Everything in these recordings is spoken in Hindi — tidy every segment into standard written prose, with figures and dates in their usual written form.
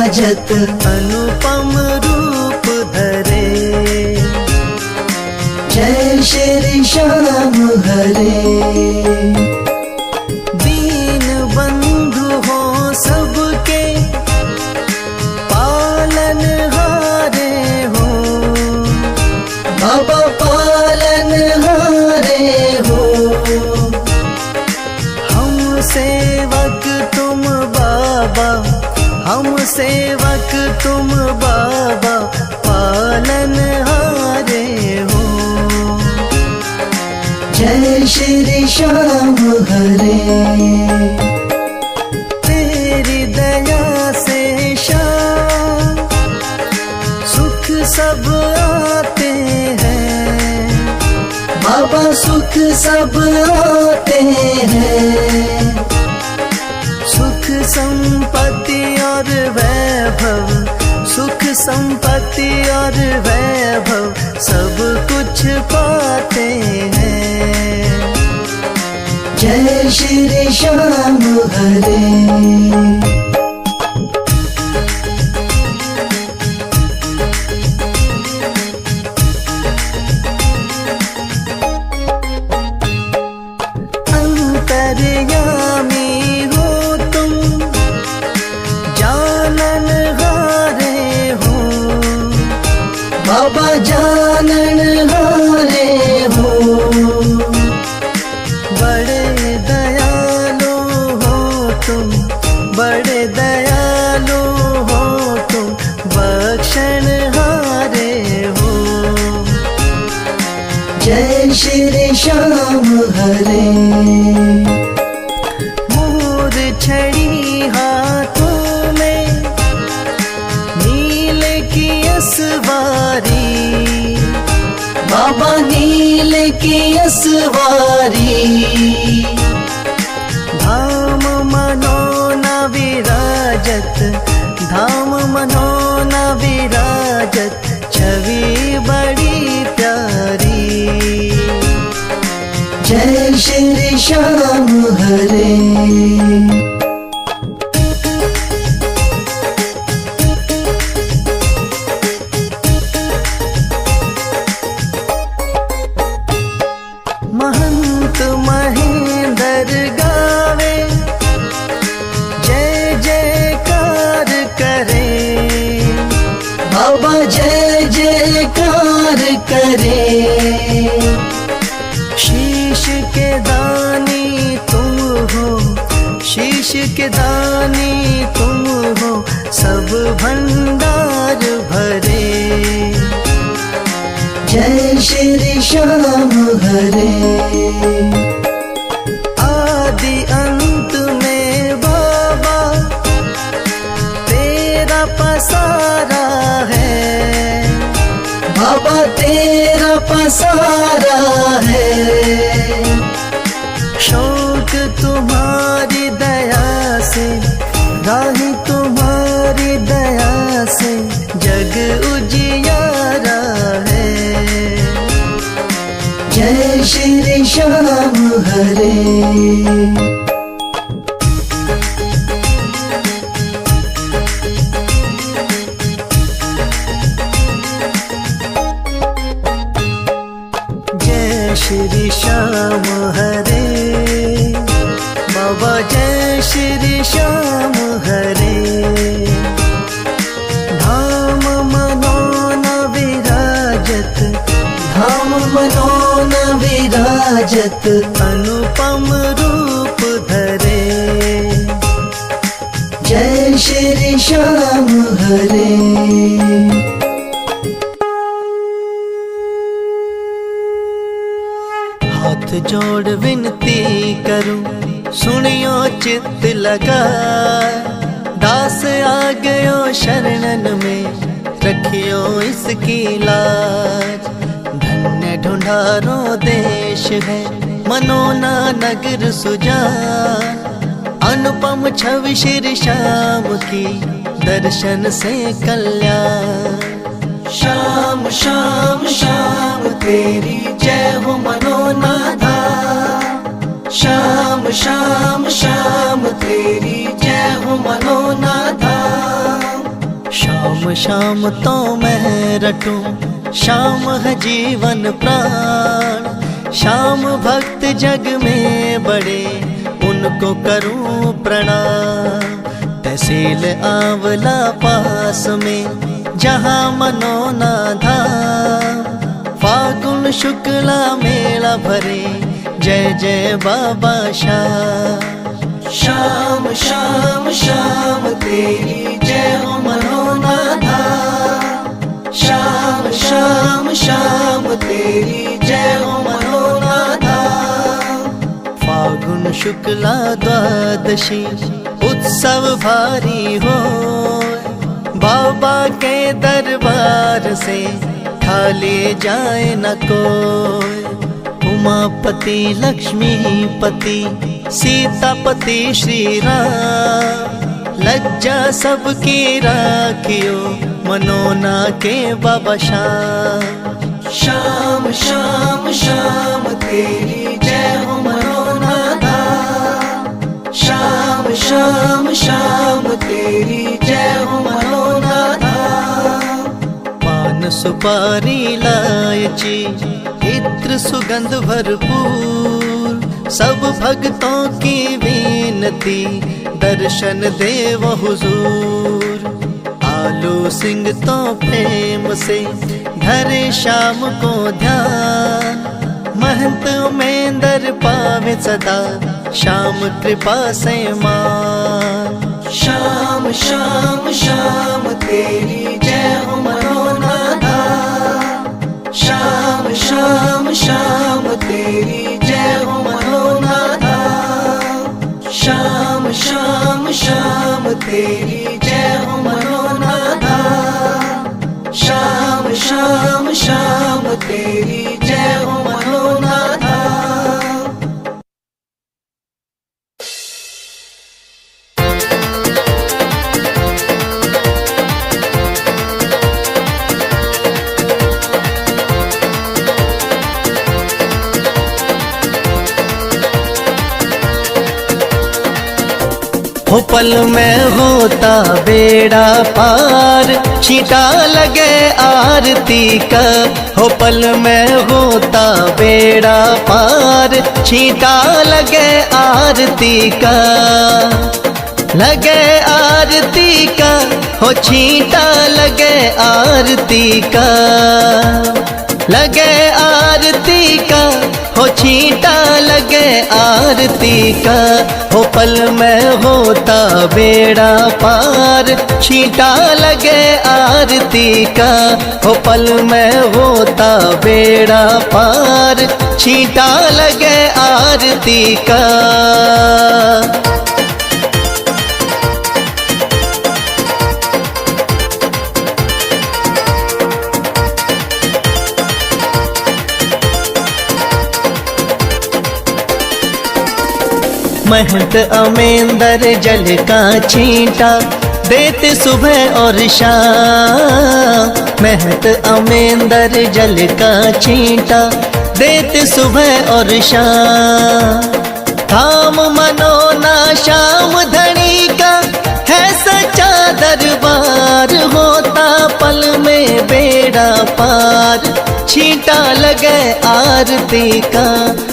विराजत अनुपम रूप धरे। जय श्री श्याम हरे। दीन बंधु हो सबके पालन हारे हो। बाबा पालन हारे हो। हम सेवक तुम बाबा, हम सेवक तुम बाबा पालन हारे हो। जय श्री श्याम हरे। तेरी दया से श्याम सुख सब आते हैं। बाबा सुख सब आते हैं। सुख संपत्ति और वैभव, सुख संपत्ति और वैभव सब कुछ पाते हैं। जय श्री श्याम हरे। बाबा जानन हारे हो। बड़े दयालु हो तुम, बड़े दयालु हो तुम, बख्शन हारे हो। जय श्री श्याम हरे। मोर छड़ी हाथों में नील की असवारी। बाबा नील की असवारी। धाम मनोना विराजत, धाम मनोना विराजत, छवि बड़ी प्यारी। जय श्री श्याम हरे। महंत महेंद्र गावे जय जयकार करे। बाबा जय जयकार करे। शीश के दानी तुम हो, शीश के दानी तुम हो, सब भंडार भरे। जय श्री श्याम हरे। आदि अंत में बाबा तेरा पसारा है। बाबा तेरा पसारा है। शौक तुम्हारी दया से, राही तुम्हारी दया से जग उजियारा है। जय श्री श्याम हरे। जय श्री श्याम हरे। बाबा जय श्री श्याम हरे। धाम मनोना विराजत, धाम मनोना विराजत अनुपम रूप धरे। जय श्री श्याम हरे। हाथ जोड़ विनती करूं, सुनियो चित्त लगा। दास आ गयो शरणन में, रखियो इसकी लाज। धन्य ढूंढारो देश है, मनोना नगर सुजान। अनुपम छवि श्री श्याम की, दर्शन से कल्याण। श्याम श्याम श्याम तेरी जय हो मनोना धाम। श्याम श्याम श्याम तेरी जय हो मनोना धाम। शाम शाम तो मैं रटूं, शाम है जीवन प्राण। शाम भक्त जग में बड़े, उनको करूं प्रणाम। तहसील आंवला पास में, जहाँ मनोना धाम। फागुन शुक्ला मेला भरे, जय जय बाबा श्याम। शाम शाम शाम तेरी जय हो मनोना धाम। शाम शाम शाम तेरी जय हो मनोना धाम। फागुन शुक्ला द्वादशी उत्सव भारी हो, बाबा के दरबार से खाली जाए न कोई। उमापति लक्ष्मीपति सीतापति श्री राम, लज्जा सबकी राखियो मनोना के बाबा श्याम। शाम शाम शाम तेरी जय हो मनोना धाम। शाम शाम शाम तेरी जय हो मनोना धाम। पान सुपारी इलायची इत्र सुगंध भरपूर, सब भक्तों की विनती दर्शन देव हुजूर। आलू सिंह तो प्रेम से धरे शाम को ध्यान, महंत उमेंदर पावे सदा श्याम कृपा से मान। शाम शाम शाम तेरी जय हो मनोना धाम। शाम शाम शाम तेरी जय हो मनोना धाम। शाम शाम शाम तेरी जय हो मनोना धाम। शाम शाम शाम तेरी जय हो मनोना धाम। हो पल में होता बेड़ा पार, छींटा लगे आरती का। हो पल में होता बेड़ा पार, छींटा लगे आरती का। लगे आरती का, हो छींटा लगे आरती का। लगे आरती का, हो छींटा लगे आरती का। हो पल में होता बेड़ा पार, छींटा लगे आरती का। हो पल में होता बेड़ा पार, छींटा लगे आरती का। महंत अमेंदर जल का छींटा देते सुबह और शाम। महंत अमेंदर जल का छींटा देते सुबह और शाम। धाम मनोना श्याम धनी का है सच्चा दरबार, होता पल में बेड़ा पार, छींटा लगे आरती का।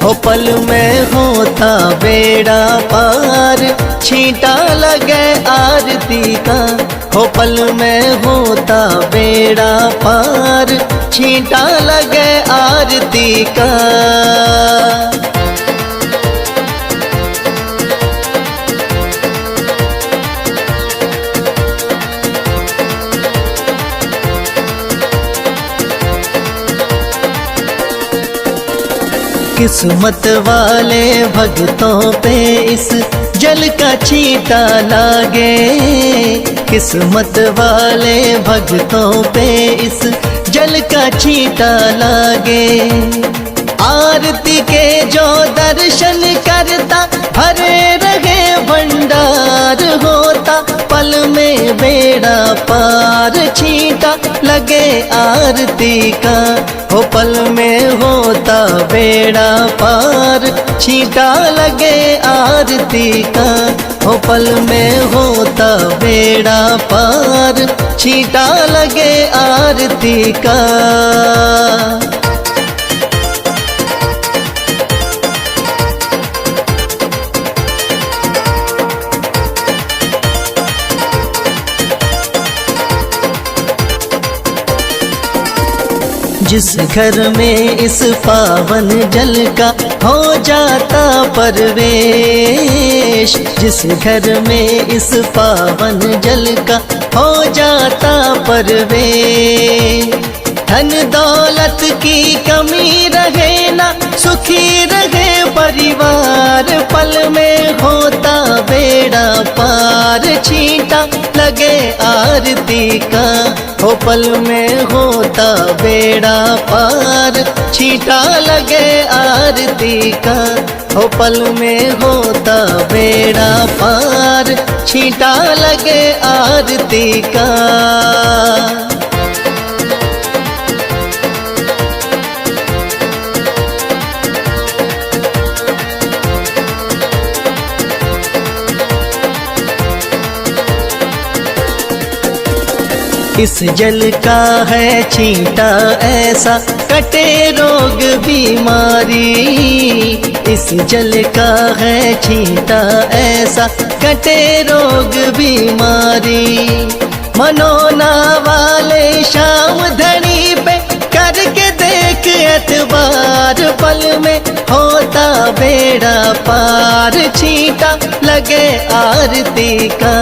हो पल में होता बेड़ा पार, छींटा लगे आरती का। हो पल में होता बेड़ा पार, छींटा लगे आरती का। किस्मत वाले भक्तों पे इस जल का छींटा लागे। किस्मत वाले भक्तों पे इस जल का छींटा लागे। आरती के जो दर्शन करता भरे रहे भंडार, होता पल में बेड़ा पार, छींटा लगे आरती का। हो पल में होता बेड़ा पार, छींटा लगे आरती का। हो पल में होता बेड़ा पार, छींटा लगे आरती का। जिस घर में इस पावन जल का हो जाता परवेश, जिस घर में इस पावन जल का हो जाता परवेश। धन दौलत की कमी रहे ना, सुखी रहे परिवार, पल में होता बेड़ा पार, छींटा लगे आरती का। हो पल में होता बेड़ा पार, छींटा लगे आरती का। हो पल में होता बेड़ा पार, छींटा लगे आरती का। इस जल का है छींटा ऐसा, कटे रोग बीमारी। इस जल का है छींटा ऐसा, कटे रोग बीमारी। मनोना वाले शाम धनी पे करके देख एतबार, पल में होता बेड़ा पार, छींटा लगे आरती का।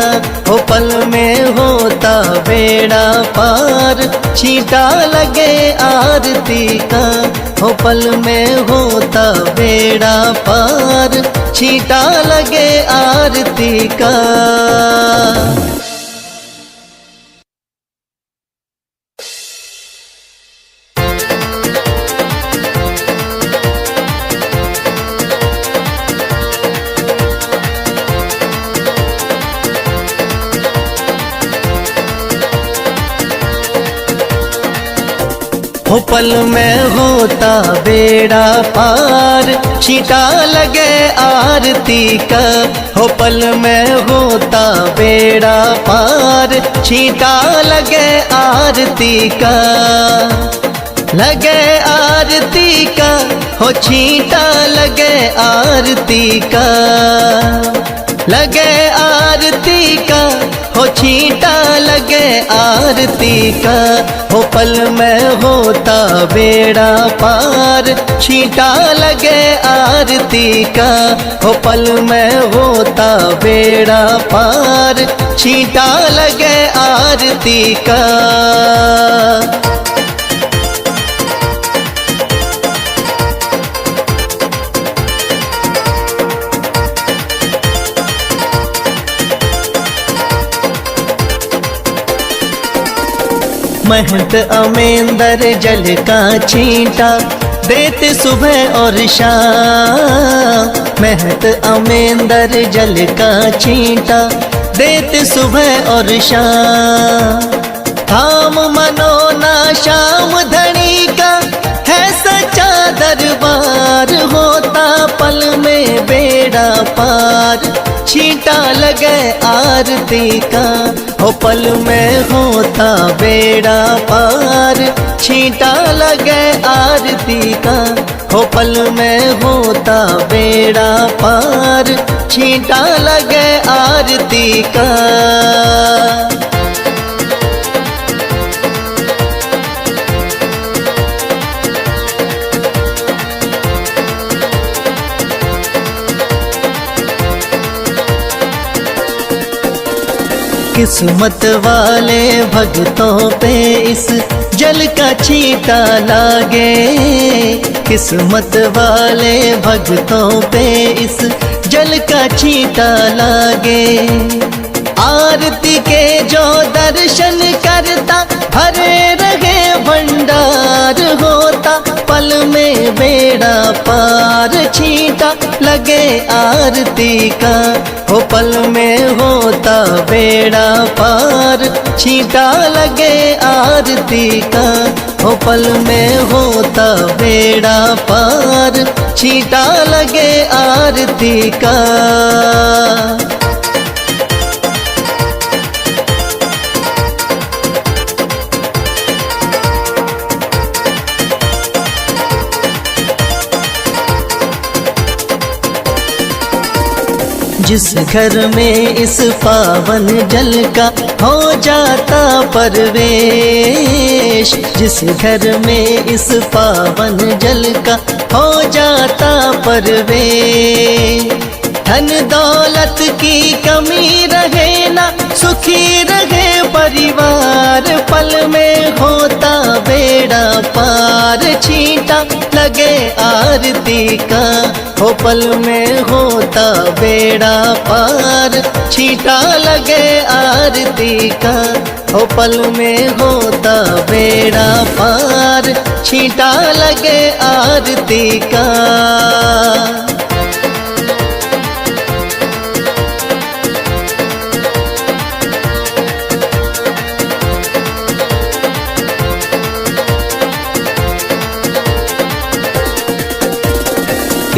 हो पल में होता बेड़ा पार, छींटा लगे आरती का। हो पल में होता बेड़ा पार, छींटा लगे आरती का। हो पल में होता बेड़ा पार, छींटा लगे आरती का। हो पल में होता बेड़ा पार, छींटा लगे आरती का। लगे आरती का, हो छींटा लगे आरती का। लगे आरती का, हो छींटा लगे आरती का। हो पल में होता बेड़ा पार, छींटा लगे आरती का। हो पल में होता बेड़ा पार, छींटा लगे आरती का। महंत अमेंदर जल का छींटा देते सुबह और शाम। महंत अमेंदर जल का छींटा देते सुबह और शाम। धाम मनोना श्याम धनी का है सच्चा दरबार, होता पल में बेड़ा पार, छींटा लगे आरती का। हो पल में होता बेड़ा पार, छींटा लगे आरती का। हो पल में होता बेड़ा पार, छींटा लगे आरती का। किस्मत वाले भक्तों पे इस जल का छींटा लागे। किस्मत वाले भक्तों पे इस जल का छींटा लागे। आरती के जो दर्शन करता भरे रहे भंडार, होता पल में बेड़ा पार, छींटा लगे आरती का। हो पल में होता बेड़ा पार, छींटा लगे आरती का। हो हो पल में होता बेड़ा पार, छींटा लगे आरती का। जिस घर में इस पावन जल का हो जाता परवेश, जिस घर में इस पावन जल का हो जाता परवेश, धन दौलत की कमी रहे ना, सुखी रहे परिवार, पल में होता बेड़ा पार, छींटा लगे आरती का। हो पल में होता बेड़ा पार, छींटा लगे आरती का। हो पल में होता बेड़ा पार, छींटा लगे आरती का।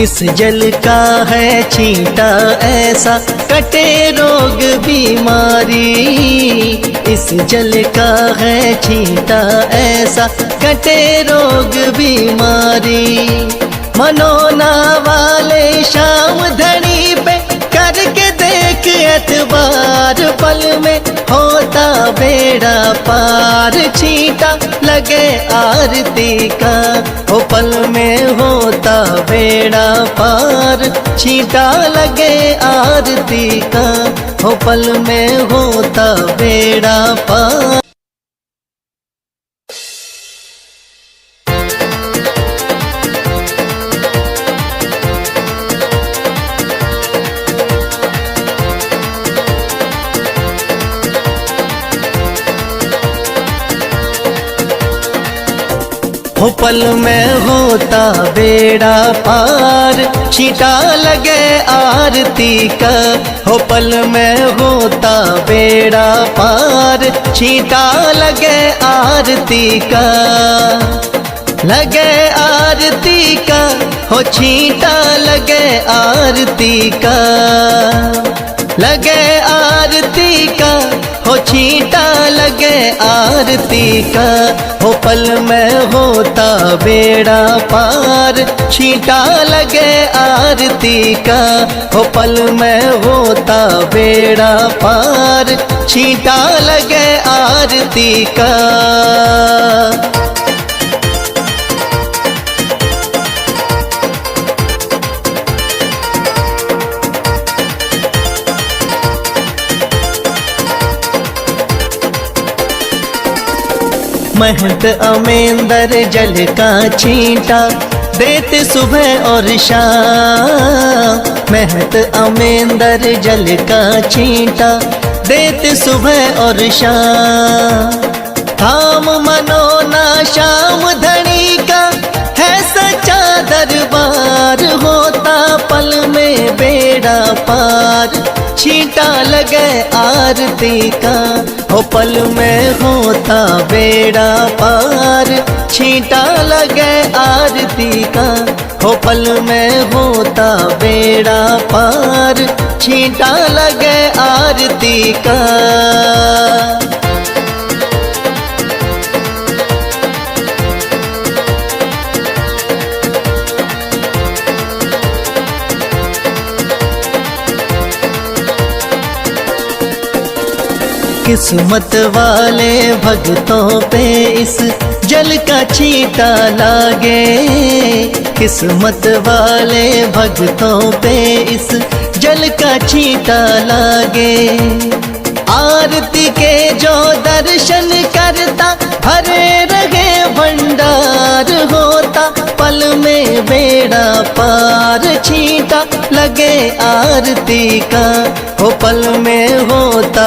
इस जल का है छींटा ऐसा, कटे रोग बीमारी। इस जल का है छींटा ऐसा, कटे रोग बीमारी। मनोना वाले शाम धनी पे करके देख एतबार, पल में होता बेड़ा पार, छींटा लगे आरती का। हो पल में होता बेड़ा पार, छींटा लगे आरती का। हो पल में होता बेड़ा पार। हो पल में होता बेड़ा पार, छींटा लगे आरती का। हो पल में होता बेड़ा पार, छींटा लगे आरती का। लगे आरती का, हो छींटा लगे आरती का। लगे आरती का, हो छींटा लगे आरती का। हो पल में होता बेड़ा पार, छींटा लगे आरती का। हो पल में होता बेड़ा पार, छींटा लगे आरती का। महंत अमेंदर जल का छींटा देते सुबह और शाम। महंत अमेंदर जल का छींटा देते सुबह और शाम। थाम मनोना शाम धनी का है सच्चा दरबार, होता पल में बेड़ा पार, छींटा लगे आरती का। हो पल में होता बेड़ा पार, छींटा लगे आरती का। हो पल में होता बेड़ा पार, छींटा लगे आरती का। किस्मत वाले भक्तों पे इस जल का छींटा लागे। किस्मत वाले भक्तों पे इस जल का छींटा लागे। आरती के जो दर्शन करता भरे रहे भंडार, होता पल में बेड़ा पार, छींटा लगे आरती का। हो पल में होता